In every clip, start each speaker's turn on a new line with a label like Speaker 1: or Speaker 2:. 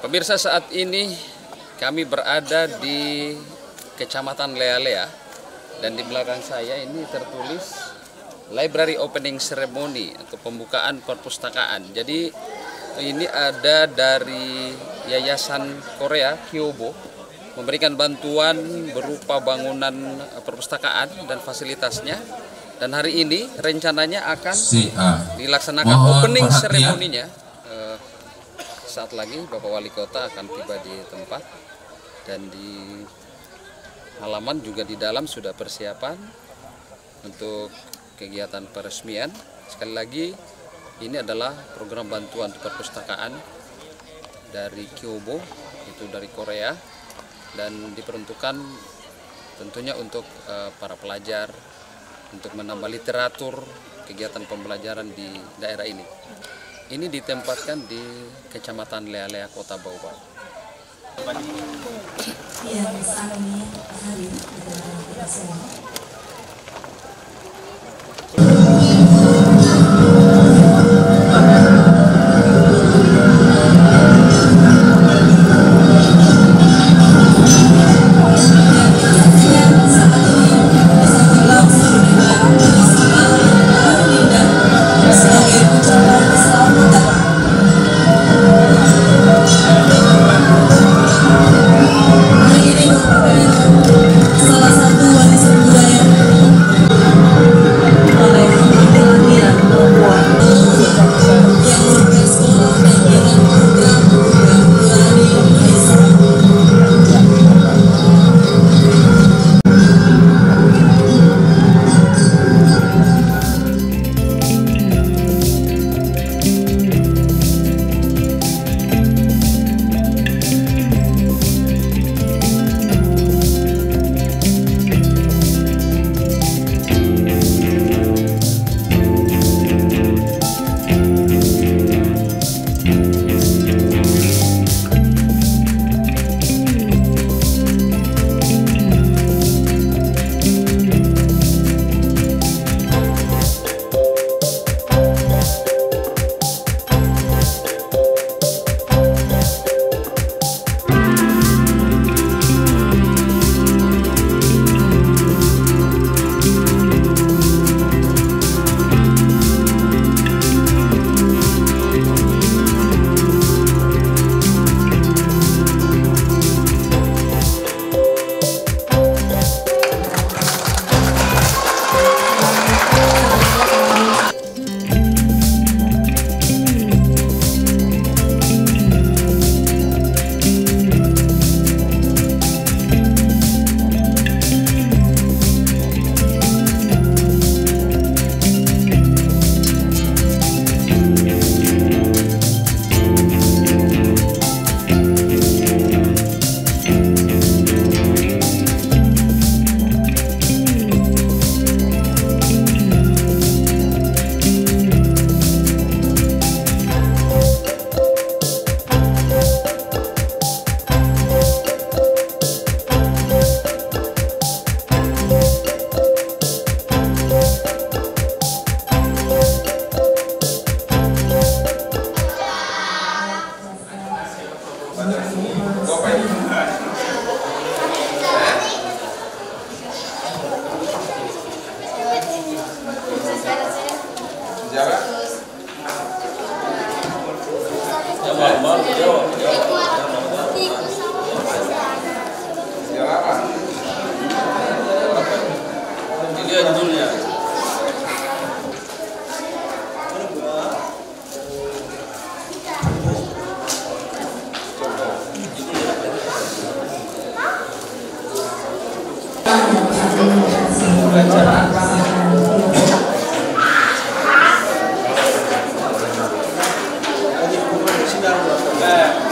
Speaker 1: Pemirsa, saat ini kami berada di Kecamatan Lealea dan di belakang saya ini tertulis Library Opening Ceremony atau pembukaan perpustakaan. Jadi ini ada dari Yayasan Korea Kyobo memberikan bantuan berupa bangunan perpustakaan dan fasilitasnya. Dan hari ini rencananya akan dilaksanakan opening ceremony-nya. Saat lagi Bapak Wali Kota akan tiba di tempat dan di halaman juga di dalam sudah persiapan untuk kegiatan peresmian. Sekali lagi ini adalah program bantuan perpustakaan dari Kyobo, itu dari Korea, dan diperuntukkan tentunya untuk para pelajar untuk menambah literatur kegiatan pembelajaran di daerah ini. Ini ditempatkan di Kecamatan Lealea, Kota Bau-Bau.
Speaker 2: Yang saat ini hari adalah kita semua.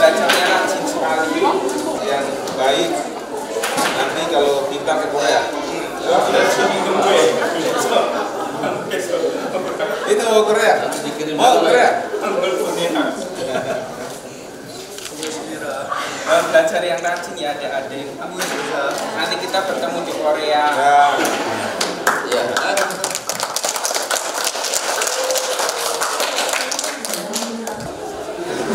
Speaker 3: Belajarnya rajin sekali yang baik nanti kalau kita ke Korea itu mau Korea belajar yang rajin ya adik-adik, nanti kita bertemu di Korea ya.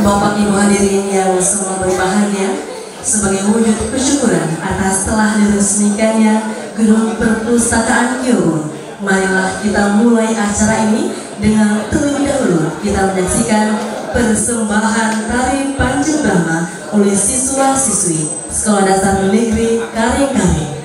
Speaker 2: Bapak Ibu hadirin yang semua berbahagia, sebagai wujud kesyukuran atas telah diresmikannya Gedung Perpustakaan Kyobo, marilah kita mulai acara ini dengan terlebih dahulu kita menyaksikan persembahan tari Panjang Brahma oleh siswa-siswi Sekolah Dasar Negeri Karing-Karing.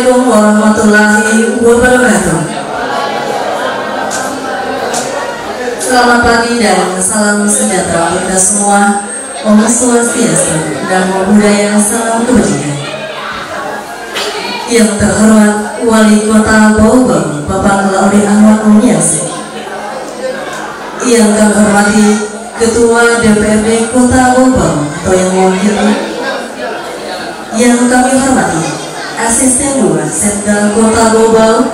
Speaker 2: Assalamualaikum warahmatullahi wabarakatuh. Selamat pagi dan salam sejahtera untuk kita semua. Om Swastiastu, Namo Buddhaya, salam kebajikan. Yang terhormat Wali Kota Bogor, Bapak Laudi Ahmad Mulyasih. Yang kami hormati Ketua DPRD Kota Bogor atau yang mewakili. Yang kami hormati Asisten 2 Setda Kota Bogor.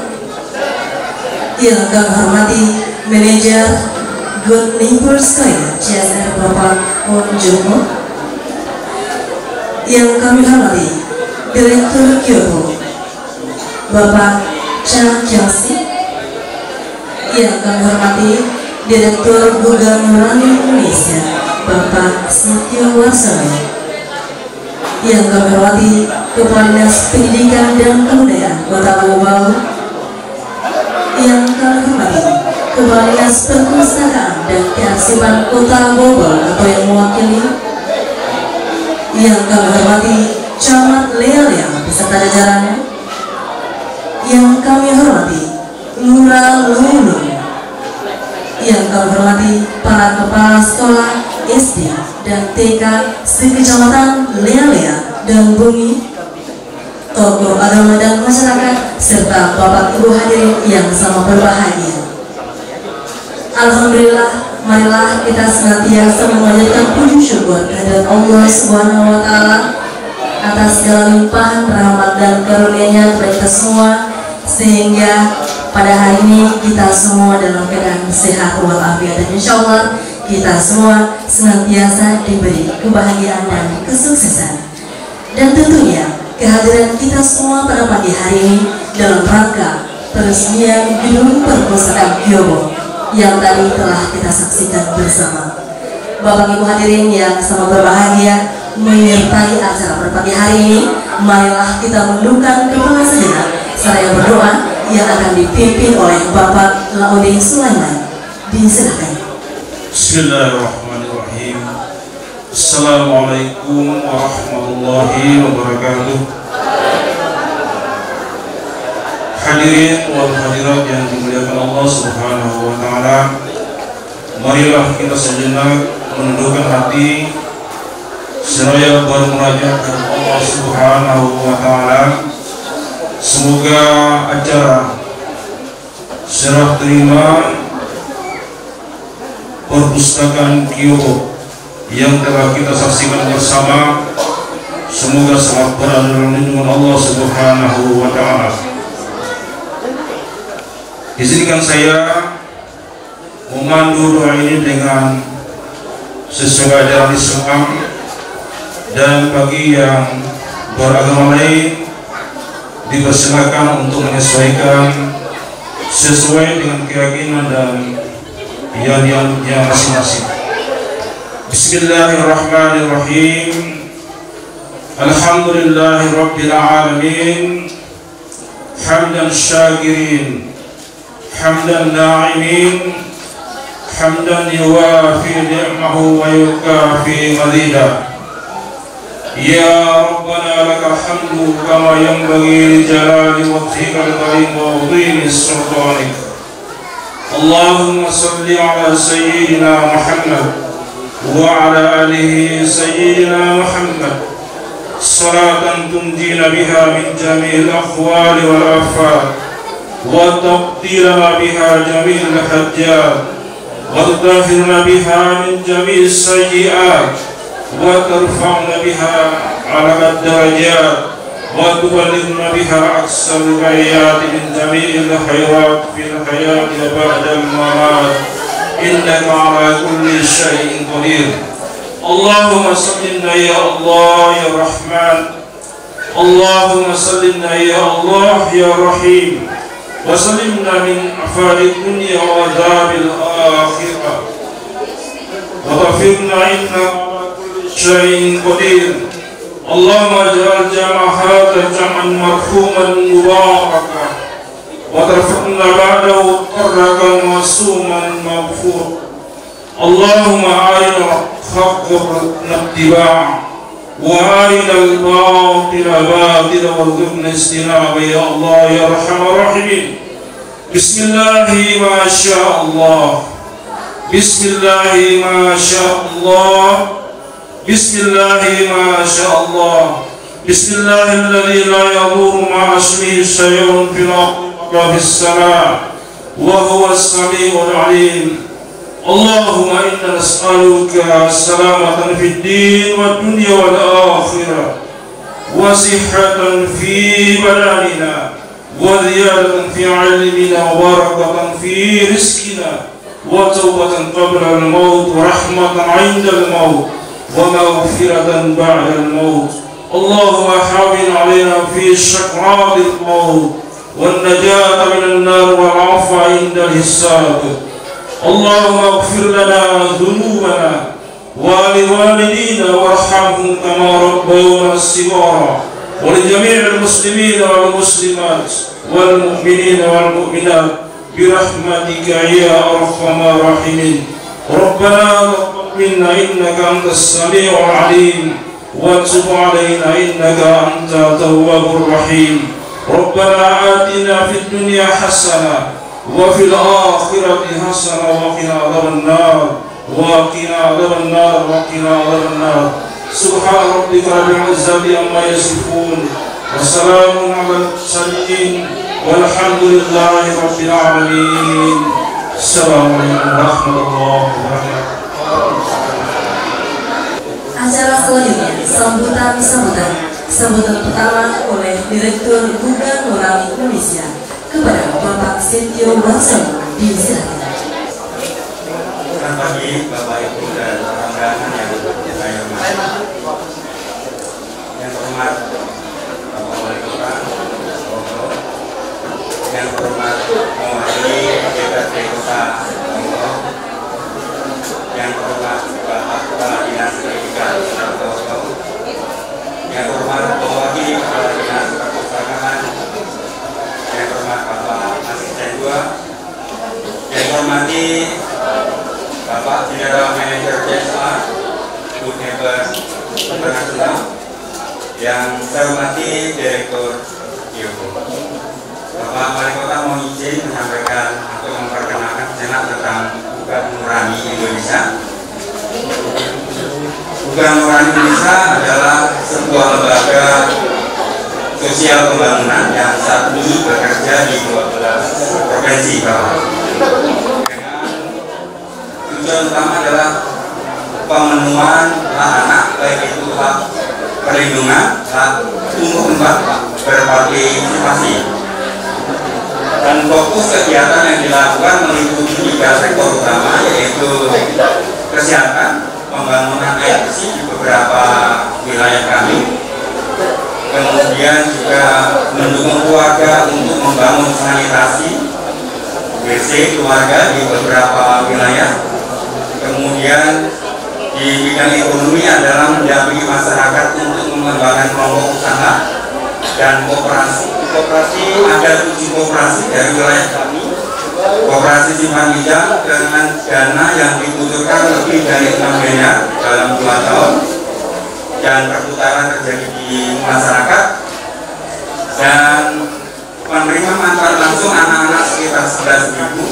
Speaker 2: Yang kami hormati Manajer Good Neighbors Care CSR Bapak Onjomo. Yang kami hormati Direktur Kyoto Bapak Cha Kiasi. Yang kami hormati Direktur Gubernur Indonesia Bapak Setio Warsono. Yang kami hormati Kepala Dinas Pendidikan dan Kebudayaan Kota Bogor. Yang kami hormati Kepala Dinas Perpustakaan dan Kearsipan Kota Bogor atau yang mewakili. Yang kami hormati Camat Lealea beserta jajarannya. Yang kami hormati Lurah Lulu. Yang kami hormati para kepala sekolah SD dan TK se-Kecamatan Lealea dan Bumi, tokoh agama dan masyarakat, serta Bapak Ibu hadirin yang sama berbahagia. Alhamdulillah, marilah kita senantiasa memanjatkan puji syukur kehadirat Allah Subhanahu wa Ta'ala atas segala limpahan rahmat dan karunia-Nya kepada kita semua, sehingga pada hari ini kita semua dalam keadaan sehat walafiat, dan insya Allah kita semua senantiasa diberi kebahagiaan dan kesuksesan. Dan tentunya kehadiran kita semua pada pagi hari ini dalam rangka peresmian Gedung Perpustakaan Kyobo yang tadi telah kita saksikan bersama. Bapak Ibu hadirin yang sama berbahagia, menyertai acara pada pagi hari ini, marilah kita menundukkan kepala sejenak seraya berdoa yang akan dipimpin oleh Bapak Laudi Sulaiman. Disilakan.
Speaker 4: Bismillahirrahmanirrahim. Assalamualaikum warahmatullahi wabarakatuh. Hadirin wal hadirat yang dimuliakan Allah Subhanahu wa Ta'ala, marilah kita sejenak menundukkan hati seraya bermunajat kepada Allah Subhanahu wa Ta'ala. Semoga acara serah terima perpustakaan Kyobo yang telah kita saksikan bersama, semoga selamat berada dalam lindungan Allah Subhanahu wa Ta'ala. Izinkan saya memandu doa ini dengan sesuai ajaran Islam, dan bagi yang beragama lain dipersilakan untuk menyesuaikan sesuai dengan keyakinan dan yang masing-masing. Bismillahirrahmanirrahim. Alhamdulillahirabbil alamin. Hamdan syakirin, hamdan na'imin, hamdan yuwafi ni'mahu wa yukafi mazida. Ya Rabbana lakal hamdu kama yanbaghi li jalali wajhikal karim wa 'azimi sultanik. Allahumma salli ala sayyidina Muhammad wa ala alihi sayyidina Muhammad salatan tunjina biha min jami'il akhwali wal afat wa taqdirana biha jami'il hajjat wa tutahhirna biha min jami'is sayyi'at wa tarfa'na biha 'ala ad-darajat wa tuballighna biha aqsal ghayat min jami'il khairat fil hayat wa ba'da al-mamat innaka 'ala kulli shay'in qadir. Allahumma sallinna ya Allah ya Rahman, Allahumma sallinna ya Allah ya Rahim, wa sallimna min afadid dunya wa adhabil akhirah, wa ghafirna innaka شيء قدير. اللهم اجعل جمع هذا جمعا مرحوما مباركا وترفعنا بعده مباركا معصوما مغفورا. اللهم أرنا حق الاتباع وأرنا الباطل باطلا وارزقنا اجتنابه يا الله يا أرحم الراحمين. بسم الله ما شاء الله، بسم الله ما شاء الله، بسم الله ما شاء الله، بسم الله الذي لا يضر مع اسمه شيء في الأرض ولا في السماء وهو السميع العليم. اللهم إنا نسألك السلامة في الدين والدنيا والآخرة، وصحة في بدننا، وزيادة في علمنا، وبركة في رزقنا، وتوبة قبل الموت، ورحمة عند الموت، ومغفرة بعد الموت. اللهم حاول علينا في شكرات الموت، والنجاة من النار، والعفو عند الحساب. اللهم اغفر لنا ذنوبنا ولوالدينا وارحمهم كما ربونا صغارا، ولجميع المسلمين والمسلمات والمؤمنين والمؤمنات برحمتك يا أرحم الراحمين. ربنا تقبل منا إنك أنت السميع العليم، وتب علينا إنك أنت التواب الرحيم. ربنا آتنا في الدنيا حسنة وفي الآخرة حسنة وقنا عذاب النار، وقنا عذاب النار، وقنا عذاب النار. سبحان ربك رب العزة عما يصفون، وسلام على المرسلين، والحمد لله رب العالمين. السلام عليكم ورحمة الله وبركاته.
Speaker 2: Acara selanjutnya sambutan pertama oleh Direktur Gugam Moral Indonesia kepada Bapak Setio Warsono. Disilakan.
Speaker 3: Selamat pagi Bapak Ibu dan rekan-rekan yang saya hormati. Yang terhormat Bapak Wali Kota Solo, yang terhormat mewakili DPRD Kota Solo, yang terhormat Bapak Kepala Dinas Pendidikan Solo, yang terhormat mewakili Kepala Dinas Perpustakaan, yang terhormat Bapak Asisten 2, yang hormati Bapak General Manager CSR Good Neighbor International, yang saya hormati Direktur Yogo. Bapak Wali Kota mohon izin menyampaikan atau memperkenalkan sejenak tentang Gugam Nurani Indonesia. Gugam Nurani Indonesia adalah sebuah lembaga sosial pembangunan yang saat ini bekerja di 12 provinsi Bapak. Tujuan utama adalah pemenuhan hak anak, baik itu hak perlindungan, hak tumbuh kembang, berpartisipasi. Dan fokus kegiatan yang dilakukan meliputi 3 sektor utama, yaitu kesehatan, pembangunan air bersih di beberapa wilayah kami, kemudian juga mendukung keluarga untuk membangun sanitasi WC keluarga di beberapa wilayah. Kemudian di bidang ekonomi adalah mendampingi masyarakat untuk mengembangkan kelompok usaha dan koperasi. Ada 7 koperasi dari wilayah kami. Koperasi simpan pinjam dengan dana yang dibutuhkan lebih dari 6 miliar dalam 2 tahun, dan perputaran terjadi di masyarakat, dan penerima manfaat langsung anak-anak sekitar 11.000,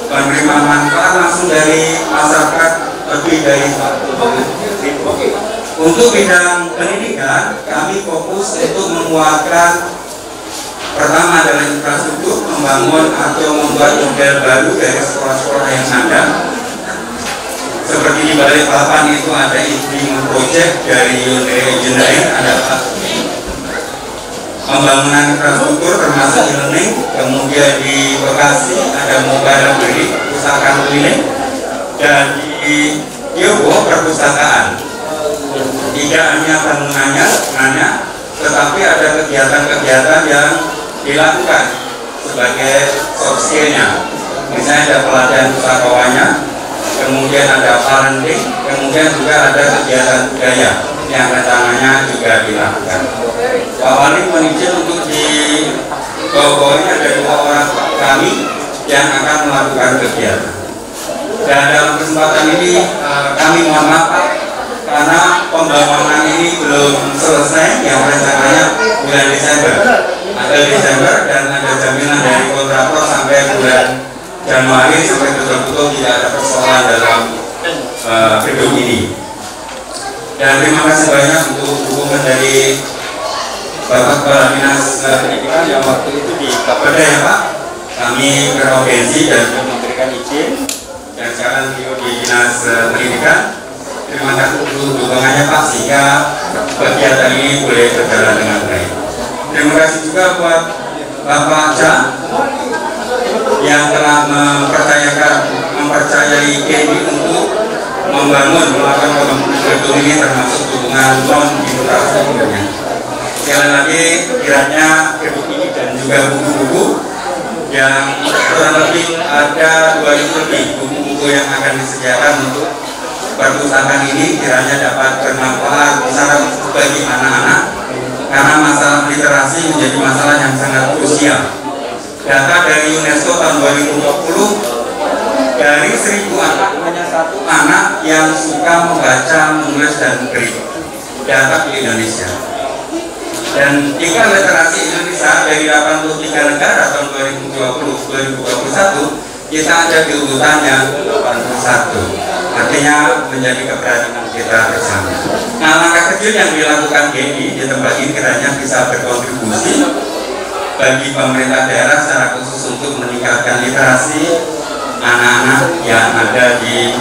Speaker 3: penerima manfaat langsung dari masyarakat lebih dari 40.000. Untuk bidang pendidikan, kami fokus untuk menguatkan, pertama adalah infrastruktur, membangun atau membuat model baru dari sekolah-sekolah yang ada. Seperti di Balikpapan itu ada Infing Project dari Hyundai Engineering, ada pembangunan infrastruktur termasuk e-learning. Kemudian di Bekasi ada Mobile Library, perpustakaan keliling, dan di Yogo perpustakaan. Tidak hanya bangunannya, tetapi ada kegiatan-kegiatan yang dilakukan sebagai soft skill-nya. Misalnya ada pelatihan pusakawanya, kemudian ada parenting, kemudian juga ada kegiatan budaya yang rencananya juga dilakukan. Pak Wali menizin untuk di bawah ini ada 2 orang kami yang akan melakukan kegiatan. Dan dalam kesempatan ini kami mohon maaf karena pembangunan ini belum selesai, yang rencananya bulan Desember, dan ada jaminan dari kontraktor sampai bulan Januari sampai betul-betul tidak ada persoalan dalam gedung ini. Dan terima kasih banyak untuk dukungan dari Bapak Kepala Dinas Pendidikan yang waktu itu di Bapeda ya Pak. Kami beraudiensi dan memberikan izin, dan sekarang beliau di Dinas Pendidikan. Terima kasih untuk dukungannya Pak, sehingga kegiatan ini boleh berjalan dengan baik. Terima kasih juga buat Bapak Jan yang telah mempercayai KEMI untuk membangun melakukan pembangunan gedung ini, termasuk dukungan non infrastrukturnya. Sekali lagi, kiranya gedung ini dan juga buku-buku yang kurang lebih ada 2.000 lebih buku-buku yang akan disediakan untuk perpustakaan ini kiranya dapat bermanfaat bagi anak-anak, karena masalah literasi menjadi masalah yang sangat krusial. Data dari UNESCO tahun 2020, dari 1.000 anak hanya 1 anak yang suka membaca, menulis, dan berikut data di Indonesia. Dan tingkat literasi Indonesia dari 83 negara tahun 2020-2021 kita ada di urutannya 81. Artinya menjadi keberhasilan kita bersama. Nah, langkah kecil yang dilakukan GI di tempat ini kiranya bisa berkontribusi bagi pemerintah daerah secara khusus untuk meningkatkan literasi anak-anak yang ada di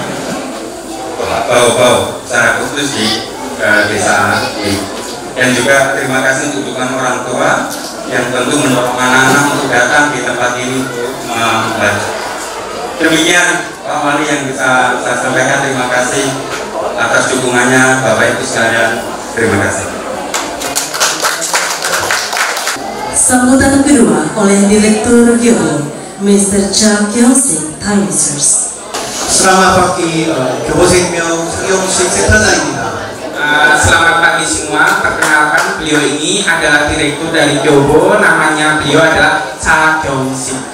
Speaker 3: bau-bau, secara khusus di desa ini. Dan juga terima kasih untuk dukungan orang tua yang tentu mendorong anak-anak untuk datang di tempat ini untuk membaca. Demikian Pak Wali yang bisa saya sampaikan. Terima kasih atas dukungannya Bapak Ibu sekalian. Terima kasih.
Speaker 2: Sambutan kedua oleh Direktur Gyobo, Mr. Cha Kyung-sik, Time Ministers.
Speaker 5: Selamat pagi, 교보생명 상영식 센터장입니다.
Speaker 6: Selamat pagi semua. Perkenalkan, beliau ini adalah direktur dari Gyobo. Namanya beliau adalah Cha Kyung-sik.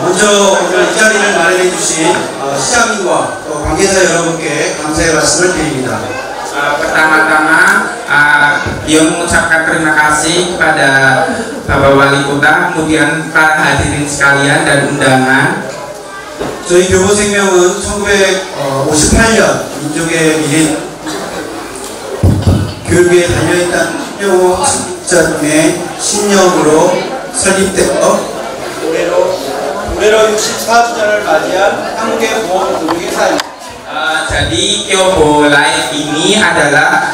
Speaker 5: 먼저 오늘 이 자리를 마련해 주신 시장님과 또 관계자 여러분께 감사의 말씀을 드립니다.
Speaker 6: Pertama-tama beliau mengucapkan terima kasih kepada Bapak Wali Kota, kemudian para hadirin sekalian dan undangan.
Speaker 5: 저희 교보생명은 1958년 민족의 미래 교육에 달려있다는 혁명호 책자님의 신념으로 설립되어 올해로 64주년을 맞이한 한국의 보험금융회사입니다.
Speaker 6: Jadi Gyobo Life ini adalah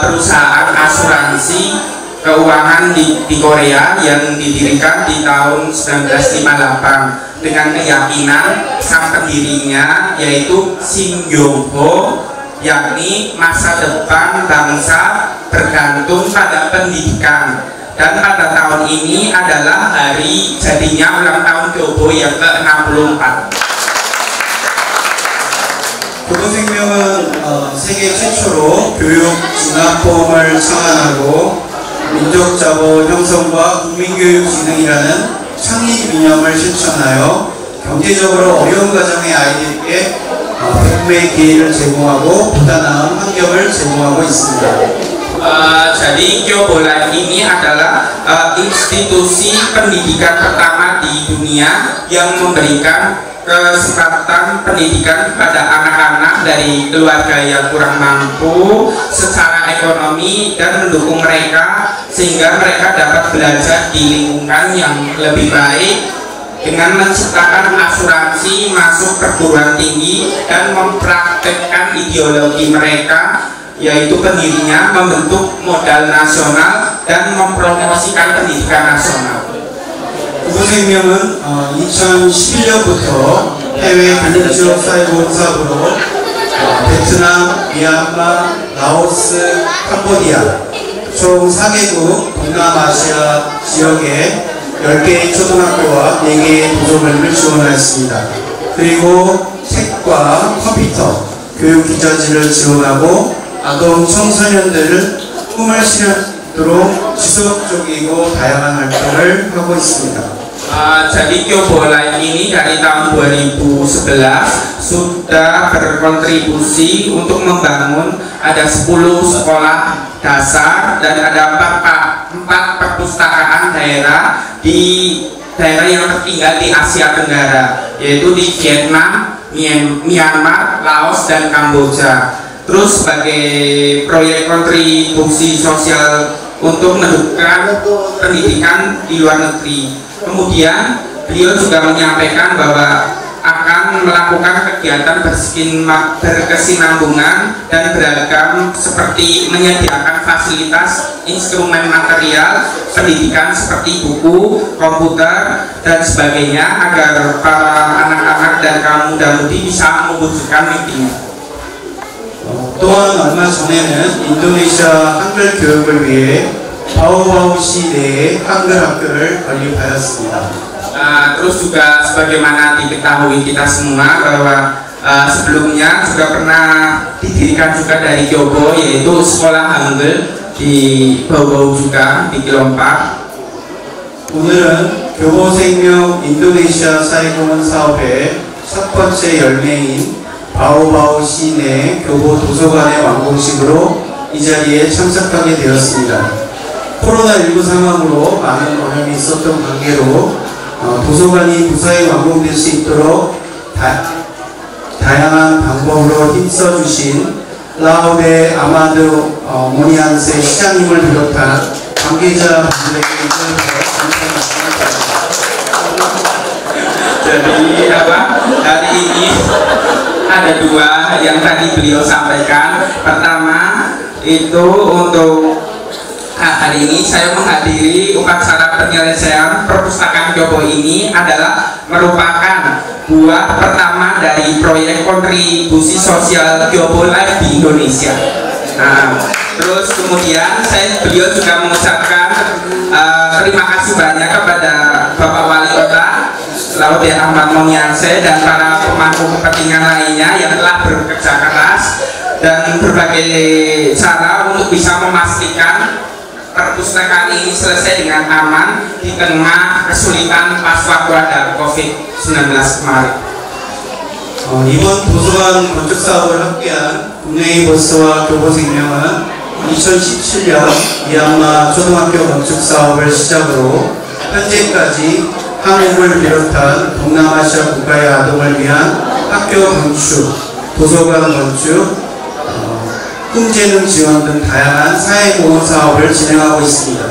Speaker 6: perusahaan asuransi keuangan di Korea yang didirikan di tahun 1958 dengan keyakinan sang pendirinya yaitu Shin Yong-ho, yakni masa depan bangsa bergantung pada pendidikan. Dan pada tahun ini adalah hari jadinya ulang tahun Gyobo yang ke-64.
Speaker 5: 교보생명은 세계 최초로 교육 진학보험을 창안하고 민족자본 형성과 국민교육진흥이라는 창립 이념을 실천하여 경제적으로 어려운 가정의 아이들에게 배움의 기회를 제공하고 보다 나은 환경을 제공하고 있습니다.
Speaker 6: Jadi Gyobo Life ini adalah institusi pendidikan pertama di dunia yang memberikan kesempatan pendidikan kepada anak-anak dari keluarga yang kurang mampu secara ekonomi dan mendukung mereka sehingga mereka dapat belajar di lingkungan yang lebih baik dengan menciptakan asuransi masuk perguruan tinggi dan mempraktekkan ideologi mereka, yaitu pendirinya membentuk modal nasional dan mempromosikan pendidikan nasional.
Speaker 5: 교보생명은 2011년부터 해외 비공지역 사회보험 사업으로 베트남, 미얀마, 라오스, 캄보디아 총 4개국 동남아시아 지역에 10개의 초등학교와 4개의 도서관을 지원하였습니다. 그리고 책과 컴퓨터, 교육 기저지를 지원하고 아동 청소년들을 꿈을 실현하도록 지속적이고 다양한 활동을 하고 있습니다.
Speaker 6: Jadi Kyobo Life ini dari tahun 2011 sudah berkontribusi untuk membangun ada 10 sekolah dasar dan ada 4 perpustakaan daerah di daerah yang tertinggal di Asia Tenggara, yaitu di Vietnam, Myanmar, Laos, dan Kamboja. Terus sebagai proyek kontribusi sosial untuk mendukung pendidikan di luar negeri. Kemudian beliau juga menyampaikan bahwa akan melakukan kegiatan berkesinambungan dan beragam seperti menyediakan fasilitas instrumen material pendidikan seperti buku, komputer, dan sebagainya agar para anak-anak dan kaum muda-mudi bisa mewujudkan mimpinya.
Speaker 5: 또한 얼마 전에는 인도네시아 한글 교육을 위해 바오바오시 내에 한글 학교를 건립하였습니다.
Speaker 6: Terus juga sebagaimana diketahui kita semua bahwa sebelumnya juga pernah didirikan juga dari Kyobo, yaitu sekolah Hangul di Baobao juga di Kilompak.
Speaker 5: 오늘은 교보생명 인도네시아 사회공헌 사업의 첫 번째 열매인 바오바오시 내 교보 도서관의 완공식으로 이 자리에 참석하게 되었습니다. 코로나19 상황으로 많은 어려움이 있었던 관계로 도서관이 무사히 완공될 수 있도록 다양한 방법으로 힘써주신 라오데 아마드 모니안세 시장님을 비롯한 관계자분들에게
Speaker 6: Jadi hari ini ada 2 yang tadi beliau sampaikan. Pertama itu untuk hari ini saya menghadiri upacara penyelesaian perpustakaan Kyobo ini adalah merupakan buah pertama dari proyek kontribusi sosial Kyobo Life di Indonesia. Terus kemudian beliau juga mengucapkan terima kasih banyak kepada Bapak Wali Kota Laode Ahmad Monianse dan para pemangku kepentingan lainnya yang telah bekerja keras dan berbagai cara untuk bisa memastikan perpustakaan ini selesai dengan aman di tengah kesulitan pasca ada COVID-19 kemarin.
Speaker 5: 이번 도서관 건축 사업을 함께한 국내의 버스와 교보생명은 2017년 미얀마 초등학교 건축 사업을 시작으로 현재까지 한국을 비롯한 동남아시아 국가의 아동을 위한 학교 건축, 도서관 건축, 꿈재능 지원 등 다양한 사회공헌 사업을 진행하고 있습니다.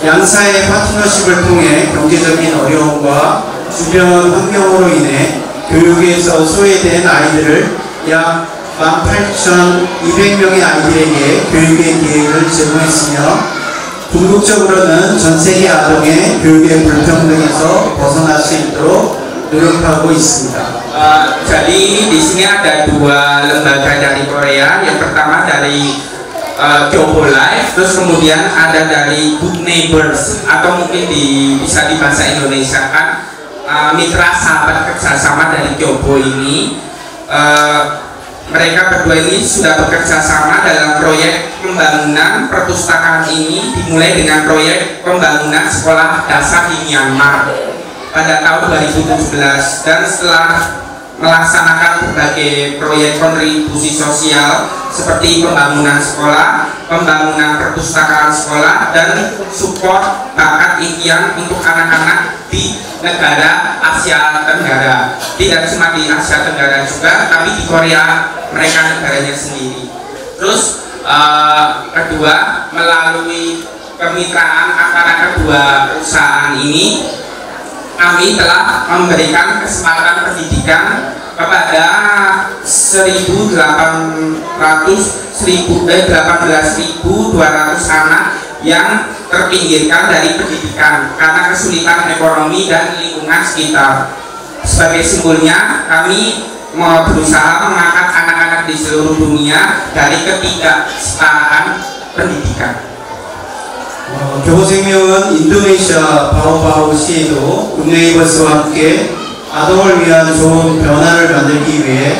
Speaker 5: 양사의 파트너십을 통해 경제적인 어려움과 주변 환경으로 인해 교육에서 소외된 아이들을 약 18,200명의 아이들에게 교육의 기회를 제공했으며 궁극적으로는 전 세계 아동의 교육의 불평등에서 벗어날 수 있도록 노력하고 있습니다.
Speaker 6: Jadi di sini ada 2 lembaga dari Korea. Yang pertama dari Kyobo Life, terus kemudian ada dari Good Neighbors atau mungkin bisa di bahasa Indonesia kan mitra sahabat kerjasama dari Kyobo ini. Mereka berdua ini sudah bekerja sama dalam proyek pembangunan perpustakaan ini, dimulai dengan proyek pembangunan sekolah dasar di Myanmar pada tahun 2017, dan setelah melaksanakan berbagai proyek kontribusi sosial seperti pembangunan sekolah, pembangunan perpustakaan sekolah, dan support bakat impian untuk anak-anak di negara Asia Tenggara. Tidak cuma di Asia Tenggara juga, tapi di Korea mereka negaranya sendiri. Terus kedua, melalui kemitraan antara kedua perusahaan ini, kami telah memberikan kesempatan pendidikan kepada 18.200 anak yang terpinggirkan dari pendidikan karena kesulitan ekonomi dan lingkungan sekitar. Sebagai simpulnya, kami mau berusaha mengangkat anak-anak di seluruh dunia dari ketidaksetaraan pendidikan.
Speaker 5: 교보생명은 인도네시아 바오바오시에도 굿네이버스와 함께 아동을 위한 좋은 변화를 만들기 위해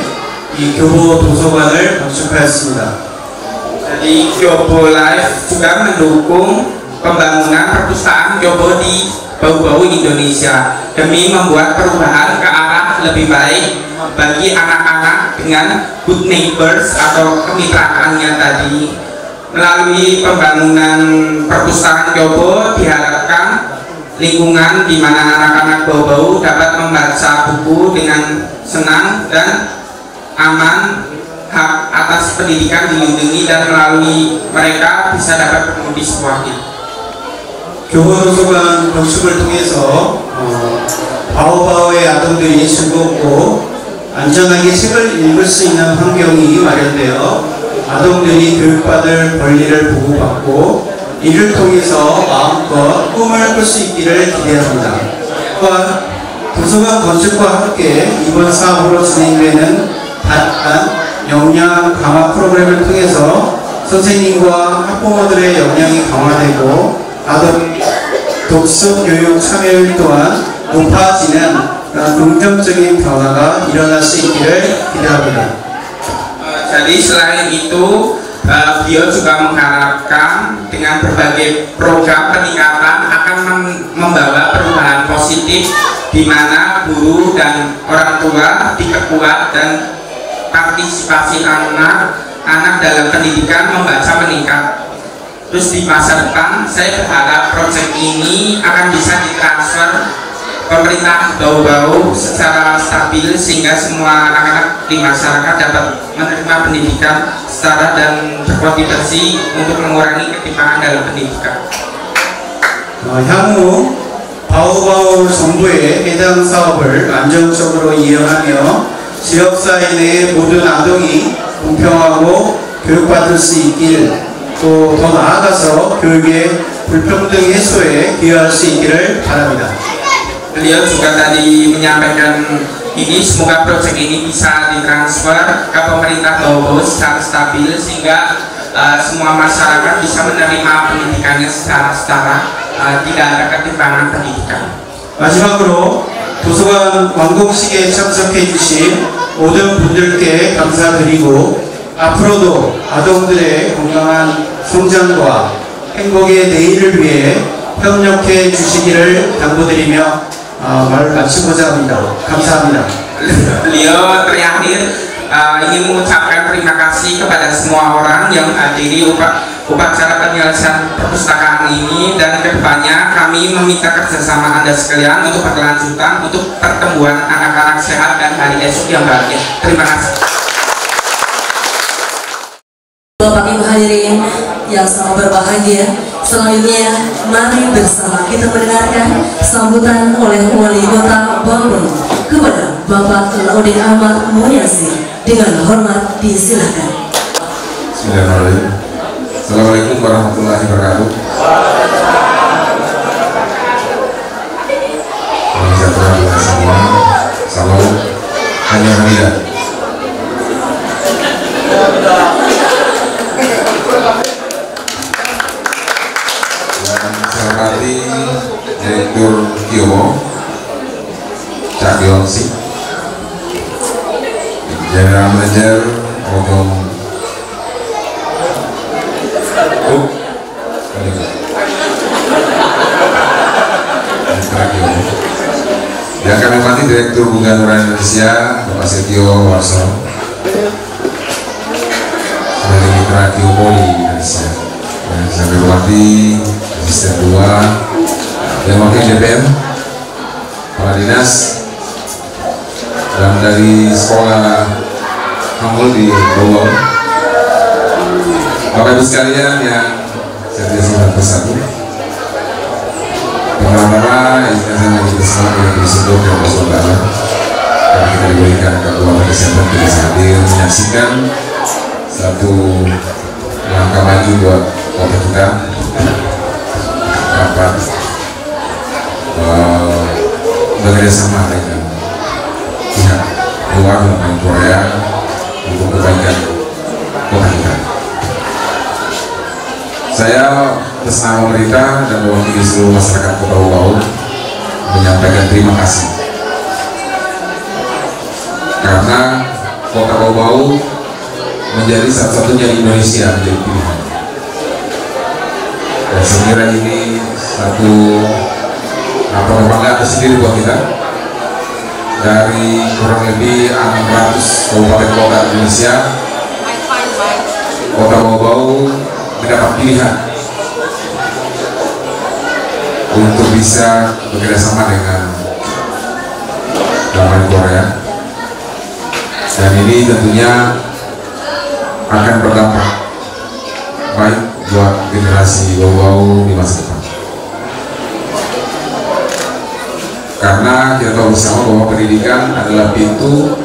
Speaker 5: 이 교보 도서관을 건축하였습니다.
Speaker 6: Jadi Kyobo Life juga mendukung pembangunan perpustakaan Kyobo di bau-bau Indonesia demi membuat perubahan ke arah lebih baik bagi anak-anak dengan good neighbors atau kemitraannya tadi. Melalui pembangunan perpustakaan Kyobo diharapkan lingkungan di mana anak-anak bau-bau dapat membaca buku dengan senang dan aman, hak atas pendidikan dilindungi, dan melalui mereka bisa dapat bertemu di sebuah hidup.
Speaker 5: 교보도서관 건축을 통해서 바오바오의 아동들이 즐겁고 안전하게 책을 읽을 수 있는 환경이 마련되어 아동들이 교육받을 권리를 보호받고 이를 통해서 마음껏 꿈을 꿀 수 있기를 기대합니다. 또한 도서관 건축과 함께 이번 사업으로 진행되는 다양한 역량 강화 프로그램을 통해서 선생님과 학부모들의 역량이 강화되고 아동 독서 교육 참여율 또한 높아지는 긍정적인 변화가 일어날 수 있기를 기대합니다.
Speaker 6: Jadi selain itu beliau juga mengharapkan dengan berbagai program peningkatan akan membawa perubahan positif di mana guru dan orang tua diperkuat dan partisipasi anak dalam pendidikan membaca meningkat. Terus di masa depan saya berharap proyek ini akan bisa ditransfer pemerintah bau-bau secara stabil sehingga semua anak-anak di masyarakat dapat menerima pendidikan setara dan berkontribusi untuk mengurangi ketimpangan dalam pendidikan.
Speaker 5: 향후 바오바오 정부의 해당 사업을 안정적으로 이행하며 지역사회 내 모든 아동이 공평하고 교육받을 수 있길, 또 더 나아가서 교육의 불평등 해소에 기여할 수 있기를 바랍니다.
Speaker 6: Beliau juga tadi menyampaikan ini semoga proyek ini bisa ditransfer ke pemerintah bau-bau secara stabil sehingga semua masyarakat bisa menerima pendidikannya secara setara, tidak ada ketimpangan pendidikan.
Speaker 5: 마지막으로 도서관 완공식에 참석해 주신 모든 분들께 감사드리고 앞으로도 아동들의 건강한 성장과 행복의 내일을 위해 협력해 주시기를 당부드리며 말 마치고자 합니다. 감사합니다.
Speaker 6: Beliau terakhir ingin mengucapkan terima kasih kepada semua orang yang hadiri upacara penyelesaian perpustakaan ini, dan kedepannya kami meminta kerjasama Anda sekalian untuk berkelanjutan untuk pertumbuhan anak-anak sehat dan hari esok yang bahagia. Terima kasih.
Speaker 2: Bapak Ibu hadirin yang sangat berbahagia, selanjutnya mari bersama kita mendengarkan sambutan oleh Wali Kota Bau-bau kepada Bapak Laudin Ahmad Mulyasi. Dengan hormat disilakan.
Speaker 7: Bismillahirrahmanirrahim. Assalamualaikum warahmatullahi wabarakatuh. Salam sejahtera bagi semua. Salam hanya hamidah. Saya hormati Direktur Kyobo Cak Yongsi, General Manager Odong yang kami hormati Direktur Bunga Nurani Indonesia Bapak Setio Warsono dari Mitra Kiopoli Indonesia, yang saya hormati Asisten 2 yang wakil DPM, para dinas, dan dari sekolah Hamul di Bogor, Bapak Ibu sekalian yang saya tidak bersatu. Pertama-tama izinkan saya mengucapkan selamat yang disentuh dan bersaudara karena kita diberikan kekuatan kesehatan bisa hadir menyaksikan satu langkah maju buat kota kita dapat bekerja sama dengan pihak luar dan Korea untuk kebaikan kota kita. Saya atas nama pemerintah dan mewakili seluruh masyarakat Kota Bau menyampaikan terima kasih karena Kota Bau menjadi satu-satunya di Indonesia menjadi pilihan. Dan saya kira ini satu kebanggaan tersendiri buat kita. Dari kurang lebih 600 kabupaten kota Indonesia, Kota Bau-Bau mendapat pilihan untuk bisa bekerjasama dengan Damai Korea, dan ini tentunya akan berdampak baik buat generasi Bau-Bau di masa depan. Karena kita tahu bersama bahwa pendidikan adalah pintu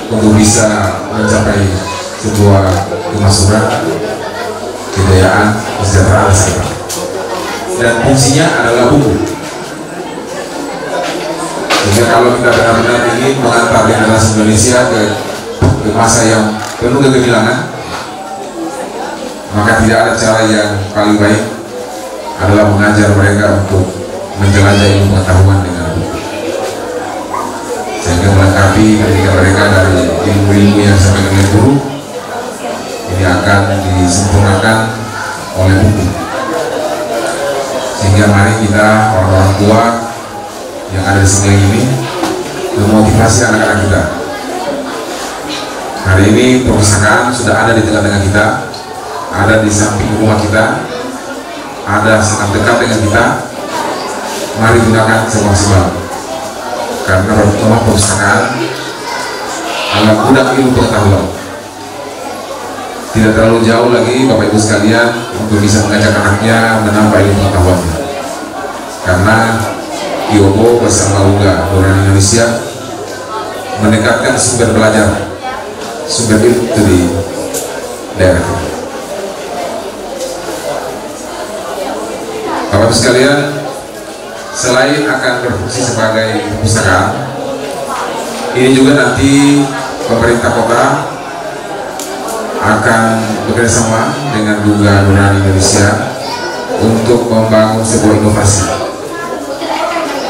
Speaker 7: untuk bisa mencapai sebuah kemakmuran, kejayaan, kesejahteraan masa depan. Dan fungsinya adalah buku. Sehingga kalau kita benar-benar ingin mengantar generasi Indonesia ke masa yang penuh kegemilangan, maka tidak ada cara yang paling baik adalah mengajar mereka untuk menjelajah ilmu pengetahuan dengan buku, sehingga melengkapi pendidikan mereka dari ilmu-ilmu yang disampaikan oleh guru ini akan disempurnakan oleh buku. Sehingga mari kita orang-orang tua yang ada di sini ini memotivasi anak-anak kita. Hari ini perpustakaan sudah ada di tengah-tengah kita, ada di samping rumah kita, ada sangat dekat dengan kita. Mari gunakan semaksimal, karena rumah perpustakaan adalah gudang ilmu pengetahuan. Tidak terlalu jauh lagi Bapak Ibu sekalian untuk bisa mengajak anaknya menambah ilmu pengetahuannya, karena Kyobo bersama UGA Nurani Indonesia mendekatkan sumber belajar, sumber ilmu itu di daerah kita. Bapak Ibu sekalian, selain akan berfungsi sebagai perpustakaan, ini juga nanti pemerintah kota akan bekerjasama dengan UGA Nurani Indonesia untuk membangun sebuah inovasi,